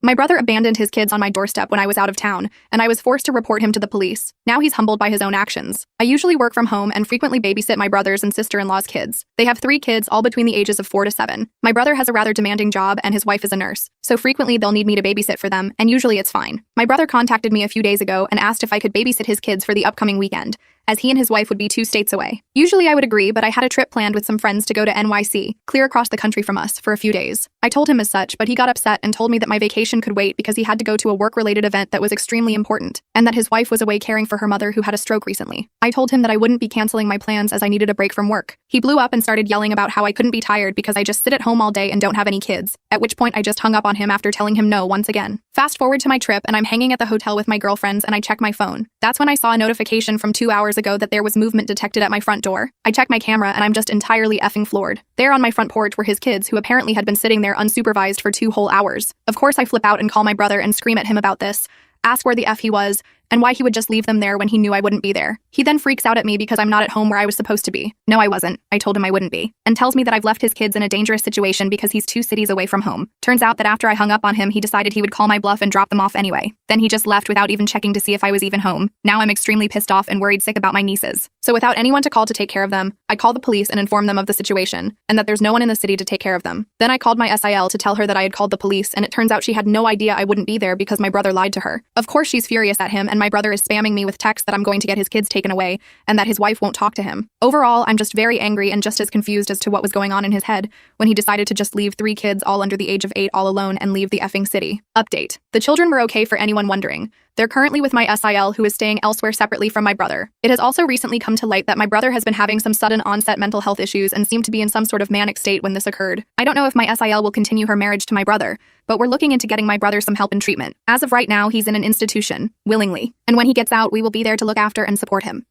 My brother abandoned his kids on my doorstep when I was out of town, and I was forced to report him to the police. Now he's humbled by his own actions. I usually work from home and frequently babysit my brothers and sister-in-law's kids. They have 3 kids, all between the ages of 4 to 7. My brother has a rather demanding job and his wife is a nurse, so frequently they'll need me to babysit for them, and usually it's fine. My brother contacted me a few days ago and asked if I could babysit his kids for the upcoming weekend, as he and his wife would be 2 states away. Usually I would agree, but I had a trip planned with some friends to go to NYC, clear across the country from us, for a few days. I told him as such, but he got upset and told me that my vacation could wait because he had to go to a work-related event that was extremely important, and that his wife was away caring for her mother who had a stroke recently. I told him that I wouldn't be canceling my plans as I needed a break from work. He blew up and started yelling about how I couldn't be tired because I just sit at home all day and don't have any kids, at which point I just hung up on him after telling him no once again. Fast forward to my trip and I'm hanging at the hotel with my girlfriends and I check my phone. That's when I saw a notification from 2 hours ago that there was movement detected at my front door. I check my camera and I'm just entirely effing floored. There on my front porch were his kids who apparently had been sitting there unsupervised for 2 whole hours. Of course I flip out and call my brother and scream at him about this, ask where the F he was, and why he would just leave them there when he knew I wouldn't be there. He then freaks out at me because I'm not at home where I was supposed to be. No, I wasn't. I told him I wouldn't be. And tells me that I've left his kids in a dangerous situation because he's 2 cities away from home. Turns out that after I hung up on him, he decided he would call my bluff and drop them off anyway. Then he just left without even checking to see if I was even home. Now I'm extremely pissed off and worried sick about my nieces. So without anyone to call to take care of them, I called the police and informed them of the situation, and that there's no one in the city to take care of them. Then I called my SIL to tell her that I had called the police, and it turns out she had no idea I wouldn't be there because my brother lied to her. Of course she's furious at him, and my brother is spamming me with texts that I'm going to get his kids taken away, and that his wife won't talk to him. Overall, I'm just very angry and just as confused as to what was going on in his head when he decided to just leave 3 kids all under the age of 8 all alone and leave the effing city. Update. The children were okay for anyone wondering. They're currently with my SIL who is staying elsewhere separately from my brother. It has also recently come to light that my brother has been having some sudden onset mental health issues and seemed to be in some sort of manic state when this occurred. I don't know if my SIL will continue her marriage to my brother, but we're looking into getting my brother some help and treatment. As of right now, he's in an institution, willingly. And when he gets out, we will be there to look after and support him.